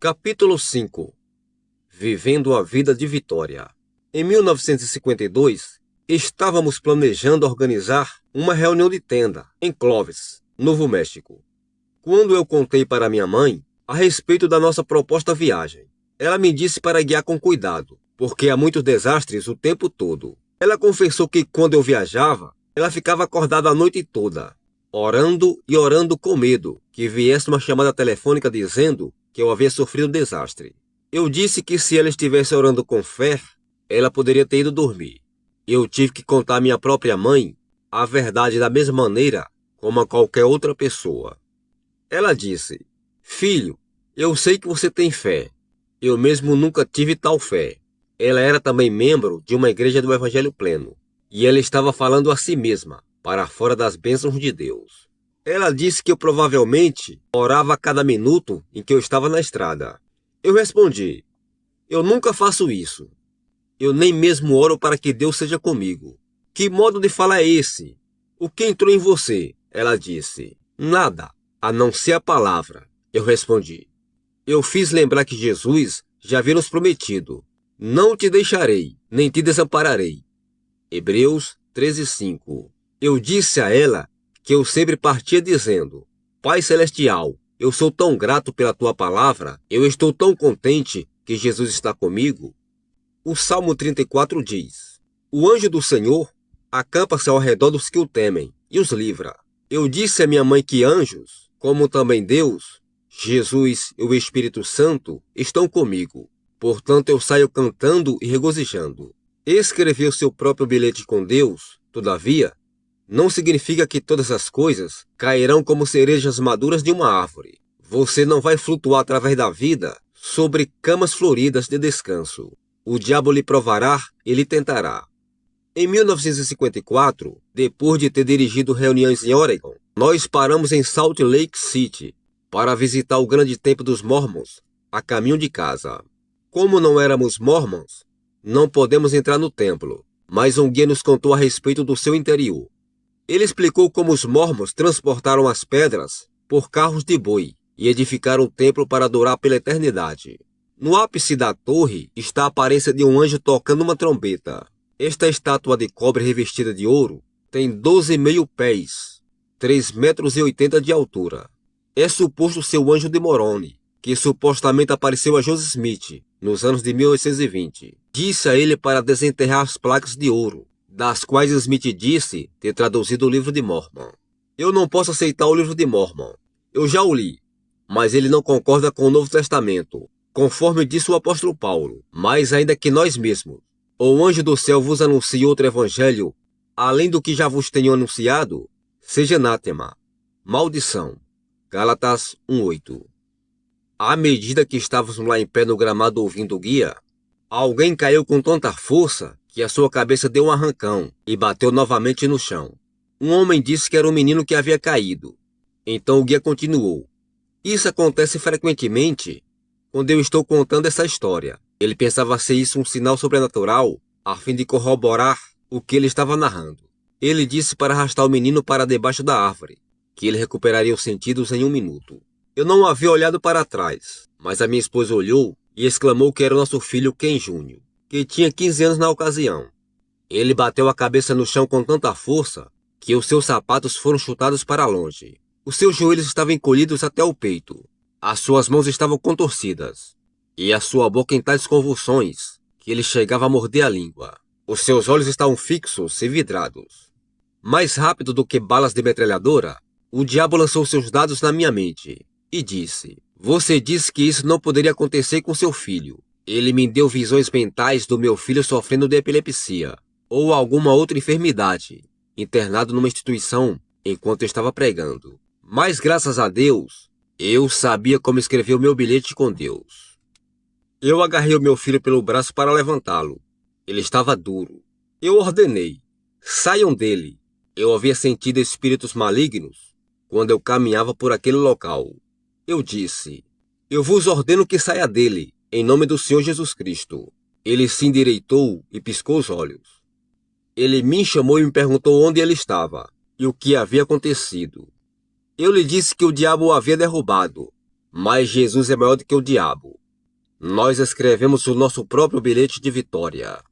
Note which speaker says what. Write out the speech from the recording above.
Speaker 1: Capítulo 5. Vivendo a vida de vitória. Em 1952, estávamos planejando organizar uma reunião de tenda em Clovis, Novo México. Quando eu contei para minha mãe a respeito da nossa proposta viagem, ela me disse para guiar com cuidado, porque há muitos desastres o tempo todo. Ela confessou que quando eu viajava, ela ficava acordada a noite toda, orando e orando com medo que viesse uma chamada telefônica dizendo que eu havia sofrido desastre. Eu disse que se ela estivesse orando com fé, ela poderia ter ido dormir. Eu tive que contar à minha própria mãe a verdade da mesma maneira como a qualquer outra pessoa. Ela disse: "Filho, eu sei que você tem fé. Eu mesmo nunca tive tal fé." Ela era também membro de uma igreja do Evangelho Pleno, e ela estava falando a si mesma, para fora das bênçãos de Deus. Ela disse que eu provavelmente orava a cada minuto em que eu estava na estrada. Eu respondi: "Eu nunca faço isso. Eu nem mesmo oro para que Deus seja comigo." "Que modo de falar é esse? O que entrou em você?" Ela disse. "Nada, a não ser a palavra." Eu respondi. "Eu fiz lembrar que Jesus já havia nos prometido: não te deixarei, nem te desampararei." Hebreus 13:5. Eu disse a ela que eu sempre partia dizendo: "Pai Celestial, eu sou tão grato pela tua palavra, eu estou tão contente que Jesus está comigo." O Salmo 34 diz: "O anjo do Senhor acampa-se ao redor dos que o temem e os livra." Eu disse à minha mãe que anjos, como também Deus, Jesus e o Espírito Santo, estão comigo. Portanto, eu saio cantando e regozijando. Escrever seu próprio bilhete com Deus, todavia, não significa que todas as coisas cairão como cerejas maduras de uma árvore. Você não vai flutuar através da vida sobre camas floridas de descanso. O diabo lhe provará e lhe tentará. Em 1954, depois de ter dirigido reuniões em Oregon, nós paramos em Salt Lake City para visitar o grande templo dos Mormons, a caminho de casa. Como não éramos Mormons, não podemos entrar no templo, mas um guia nos contou a respeito do seu interior. Ele explicou como os Mormons transportaram as pedras por carros de boi e edificaram o templo para adorar pela eternidade. No ápice da torre está a aparência de um anjo tocando uma trombeta. Esta estátua de cobre revestida de ouro tem 12,5 pés, 3,80 metros de altura. É suposto ser o anjo de Moroni, que supostamente apareceu a Joseph Smith nos anos de 1820. Disse a ele para desenterrar as placas de ouro, das quais Smith disse ter traduzido o livro de Mormon. Eu não posso aceitar o livro de Mormon. Eu já o li, mas ele não concorda com o Novo Testamento, conforme disse o apóstolo Paulo. Mas ainda que nós mesmos, ou o anjo do céu vos anuncie outro evangelho, além do que já vos tenho anunciado, seja anátema, maldição. Gálatas 1:8. À medida que estávamos lá em pé no gramado ouvindo o guia, alguém caiu com tanta força que a sua cabeça deu um arrancão e bateu novamente no chão. Um homem disse que era o menino que havia caído. Então o guia continuou: "Isso acontece frequentemente quando eu estou contando essa história." Ele pensava ser isso um sinal sobrenatural, a fim de corroborar o que ele estava narrando. Ele disse para arrastar o menino para debaixo da árvore, que ele recuperaria os sentidos em 1 minuto. Eu não havia olhado para trás, mas a minha esposa olhou e exclamou que era o nosso filho Ken Jr., que tinha 15 anos na ocasião. Ele bateu a cabeça no chão com tanta força que os seus sapatos foram chutados para longe. Os seus joelhos estavam encolhidos até o peito. As suas mãos estavam contorcidas, e a sua boca em tais convulsões que ele chegava a morder a língua. Os seus olhos estavam fixos e vidrados. Mais rápido do que balas de metralhadora, o diabo lançou seus dados na minha mente e disse: "Você disse que isso não poderia acontecer com seu filho." Ele me deu visões mentais do meu filho sofrendo de epilepsia ou alguma outra enfermidade, internado numa instituição enquanto eu estava pregando. Mas graças a Deus, eu sabia como escrever o meu bilhete com Deus. Eu agarrei o meu filho pelo braço para levantá-lo. Ele estava duro. Eu ordenei: "Saiam dele." Eu havia sentido espíritos malignos quando eu caminhava por aquele local. Eu disse: "Eu vos ordeno que saia dele, em nome do Senhor Jesus Cristo." Ele se endireitou e piscou os olhos. Ele me chamou e me perguntou onde ele estava e o que havia acontecido. Eu lhe disse que o diabo o havia derrubado Mas Jesus é maior do que o diabo. Nós escrevemos o nosso próprio bilhete de vitória.